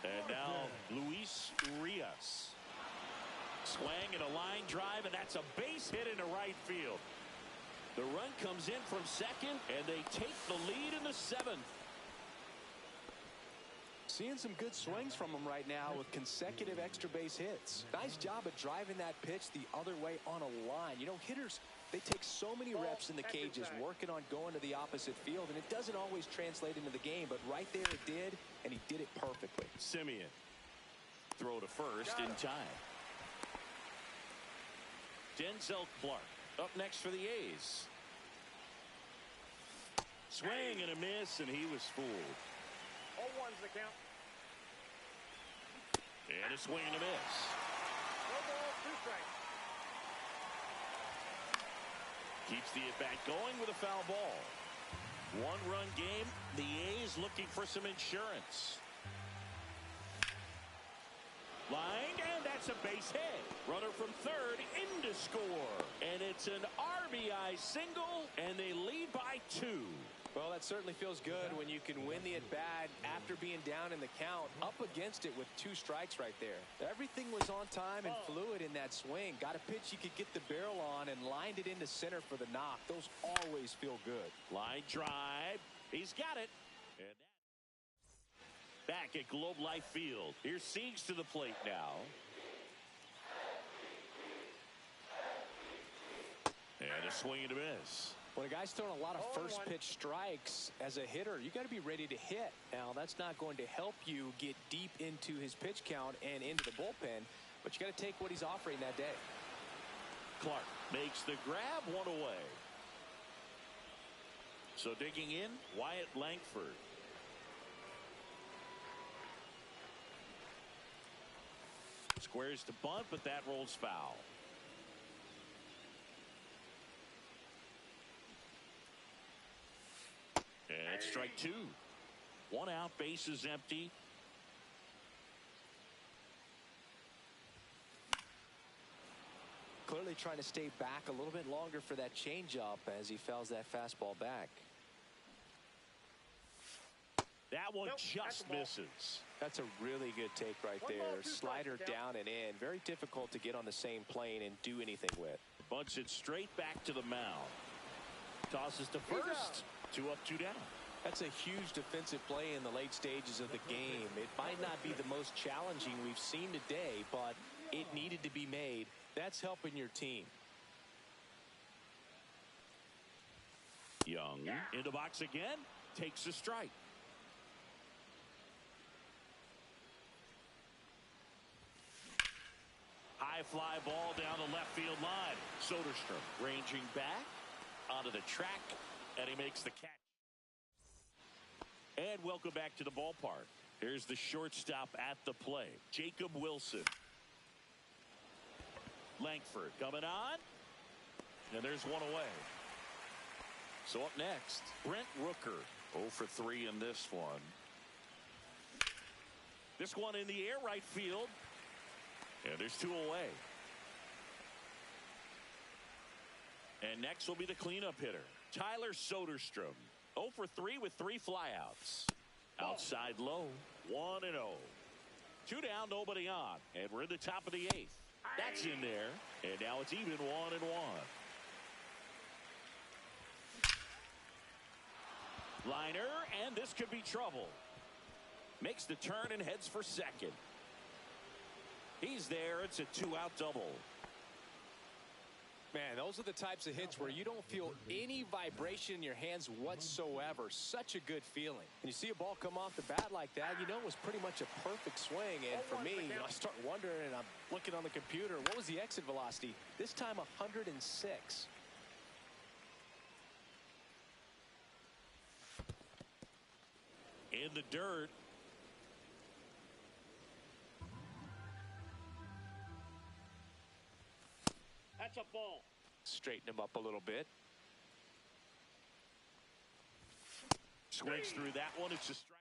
And now Luis Rios. Swing and a line drive, and that's a base hit into right field. The run comes in from second, and they take the lead in the seventh. Seeing some good swings from him right now with consecutive extra base hits. Nice job of driving that pitch the other way on a line. You know, hitters, they take so many reps in the cages working on going to the opposite field, and it doesn't always translate into the game, but right there it did, and he did it perfectly. Semien. Throw to first in time. Denzel Clark up next for the A's. Swing and a miss, and he was fooled. 0-1's the count. And a swing and a miss. 1-2 strikes. Keeps the at-bat going with a foul ball. One-run game. The A's looking for some insurance. Line, and that's a base hit. Runner from third in to score. And it's an RBI single, and they lead by 2. Well, that certainly feels good when you can win the at-bat after being down in the count, up against it with 2 strikes right there. Everything was on time and fluid in that swing. Got a pitch he could get the barrel on and lined it into center for the knock. Those always feel good. Line drive. He's got it. And back at Globe Life Field. Here's Siegs to the plate now. And a swing and a miss. When a guy's throwing a lot of first pitch strikes as a hitter, you got to be ready to hit. Now, that's not going to help you get deep into his pitch count and into the bullpen, but you got to take what he's offering that day. Clark makes the grab, one away. So digging in, Wyatt Langford. Squares to bunt, but that rolls foul. And it's strike 2. 1 out, base is empty. Clearly trying to stay back a little bit longer for that changeup as he fouls that fastball back. That one just misses. That's a really good take right there. Slider down and in. Very difficult to get on the same plane and do anything with. Bunts it straight back to the mound. Tosses to first. 2 up, 2 down. That's a huge defensive play in the late stages of the game. It might not be the most challenging we've seen today, but it needed to be made. That's helping your team. Young in the box again. Takes a strike. High fly ball down the left field line. Soderstrom ranging back onto the track, and he makes the catch. And welcome back to the ballpark. Here's the shortstop at the plate, Jacob Wilson. Langford coming on, and there's one away. So up next, Brent Rooker. 0 for 3 in this one. This one in the air, right field. And there's 2 away. And next will be the cleanup hitter, Tyler Soderstrom. 0 for 3 with 3 flyouts. Outside low, 1-0. 2 down, nobody on. And we're in the top of the 8th. That's in there. And now it's even 1-1. Liner, and this could be trouble. Makes the turn and heads for second. He's there. It's a 2-out double. Man, those are the types of hits where you don't feel any vibration in your hands whatsoever. Such a good feeling. And you see a ball come off the bat like that, you know it was pretty much a perfect swing. And for me, I start wondering, and I'm looking on the computer, what was the exit velocity? This time 106. In the dirt. That's a ball. Straighten him up a little bit. Swings through that one. It's a strike.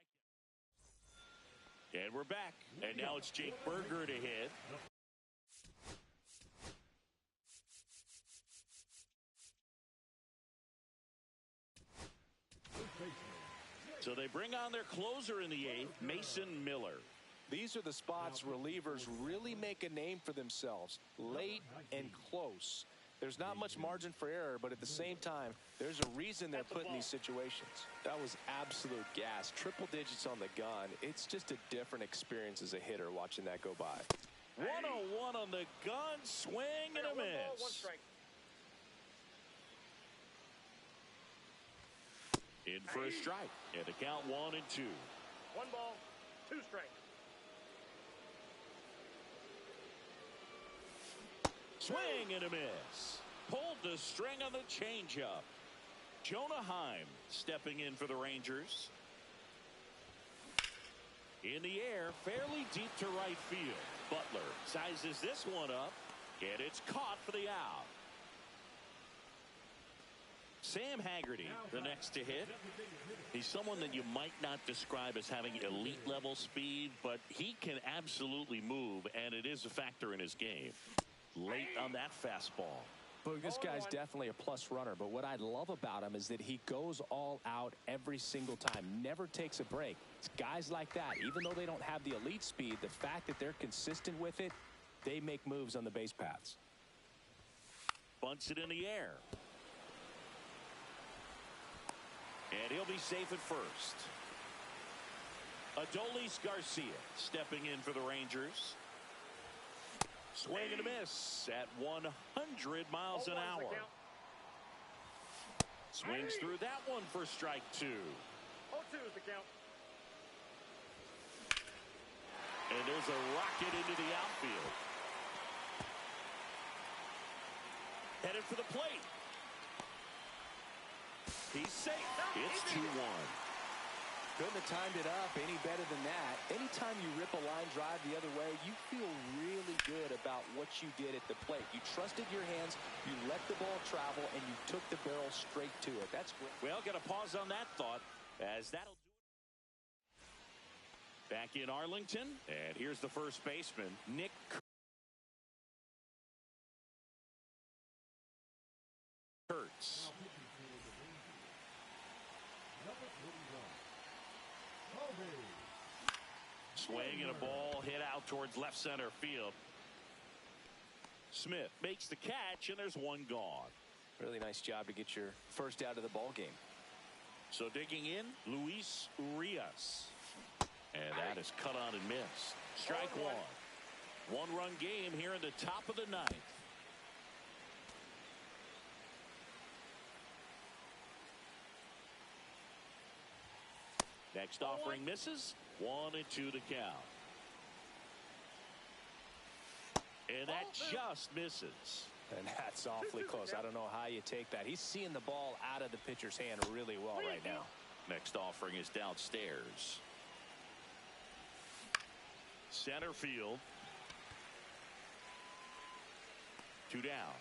And we're back. And now it's Jake Burger to hit. So they bring on their closer in the 8th, Mason Miller. These are the spots relievers really make a name for themselves, late and close. There's not much margin for error, but at the same time, there's a reason they're put in these situations. That was absolute gas. Triple digits on the gun. It's just a different experience as a hitter watching that go by. 101 on the gun, swing and a miss. 1 strike. In for a strike, and the count 1-2. 1 ball, 2 strikes. Swing and a miss. Pulled the string on the changeup. Jonah Heim stepping in for the Rangers. In the air, fairly deep to right field. Butler sizes this one up, and it's caught for the out. Sam Haggerty, the next to hit. He's someone that you might not describe as having elite level speed, but he can absolutely move, and it is a factor in his game. Late on that fastball. Look, this guy's definitely a plus runner, but what I love about him is that he goes all out every single time, never takes a break. It's guys like that, even though they don't have the elite speed, the fact that they're consistent with it, they make moves on the base paths. Bunts it in the air. And he'll be safe at first. Adolis Garcia stepping in for the Rangers. Swing and a miss at 100 miles an hour. Swings through that one for strike 2. 0-2 is the count. And there's a rocket into the outfield. Headed for the plate. He's safe. It's 2-1. Couldn't have timed it up any better than that. Anytime you rip a line drive the other way, you feel really good about what you did at the plate. You trusted your hands, you let the ball travel, and you took the barrel straight to it. That's great. Well, got to pause on that thought, as that'll do it. Back in Arlington, and here's the first baseman, Nick Kurtz. Swing and a ball hit out towards left center field. Smith makes the catch, and there's one gone. Really nice job to get your first out of the ball game. So digging in, Luis Urias. And that is cut on and missed. Strike 1. One-run game here in the top of the 9th. Next offering misses. 1-2 the count. And that just misses. And that's awfully close. I don't know how you take that. He's seeing the ball out of the pitcher's hand really well right now. Next offering is downstairs. Center field. 2 down.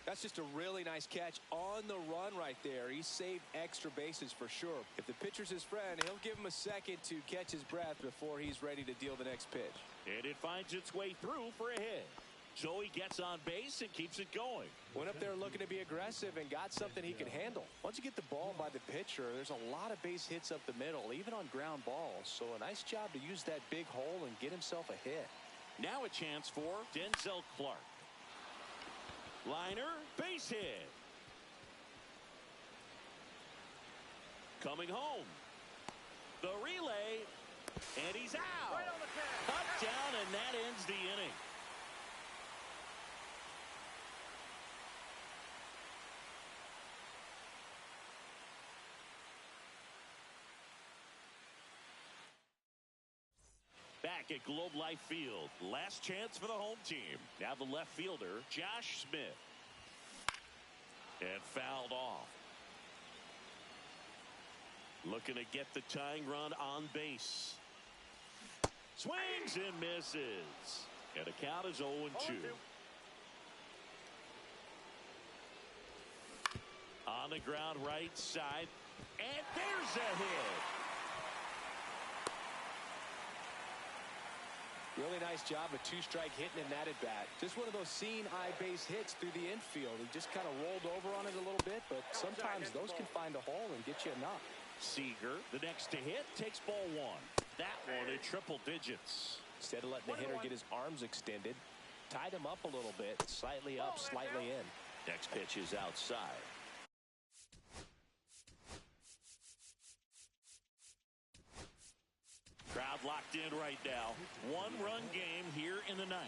That's just a really nice catch on the run right there. He saved extra bases for sure. If the pitcher's his friend, he'll give him a second to catch his breath before he's ready to deal the next pitch. And it finds its way through for a hit. So he gets on base and keeps it going. Went up there looking to be aggressive and got something he can handle. Once you get the ball by the pitcher, there's a lot of base hits up the middle, even on ground balls. So a nice job to use that big hole and get himself a hit. Now a chance for Denzel Clark. Liner, base hit. Coming home. The relay, and he's out. Right on the tag. Cut down, and that ends the inning. Back at Globe Life Field, last chance for the home team. Now the left fielder, Josh Smith. And fouled off. Looking to get the tying run on base. Swings and misses. And the count is 0-2. On the ground right side. And there's a hit. Really nice job of two-strike hitting in that at-bat. Just one of those seeing eye base hits through the infield. He just kind of rolled over on it a little bit, but sometimes those can find a hole and get you enough. Seager, the next to hit, takes ball one. That one in triple digits. Instead of letting the hitter get his arms extended, tied him up a little bit, slightly up, slightly in. Next pitch is outside. Crowd locked in right now. One-run game here in the ninth.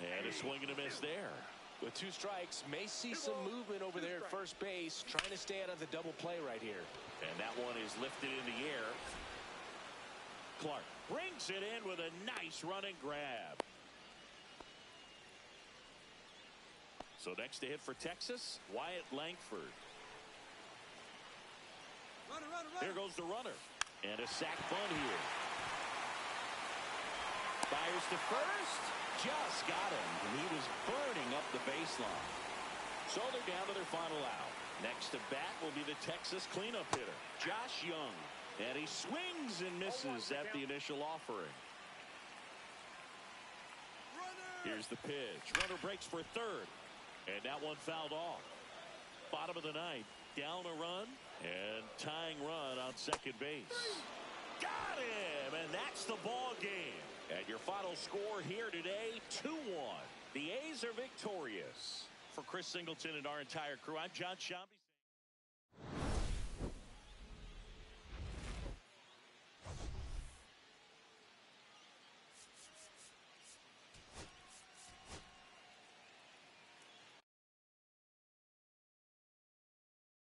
And a swing and a miss there. With 2 strikes, may see some movement over there at first base, trying to stay out of the double play right here. And that one is lifted in the air. Clark brings it in with a nice running grab. So next to hit for Texas, Wyatt Langford. Here goes the runner. And a sac bunt here. Fires to first. Just got him. And he was burning up the baseline. So they're down to their final out. Next to bat will be the Texas cleanup hitter, Josh Young. And he swings and misses at the initial offering. Here's the pitch. Runner breaks for third. And that one fouled off. Bottom of the ninth. Down a run. And tying run on second base. Got him! And that's the ball game. And your final score here today, 2-1. The A's are victorious. For Chris Singleton and our entire crew, I'm John Sciambi.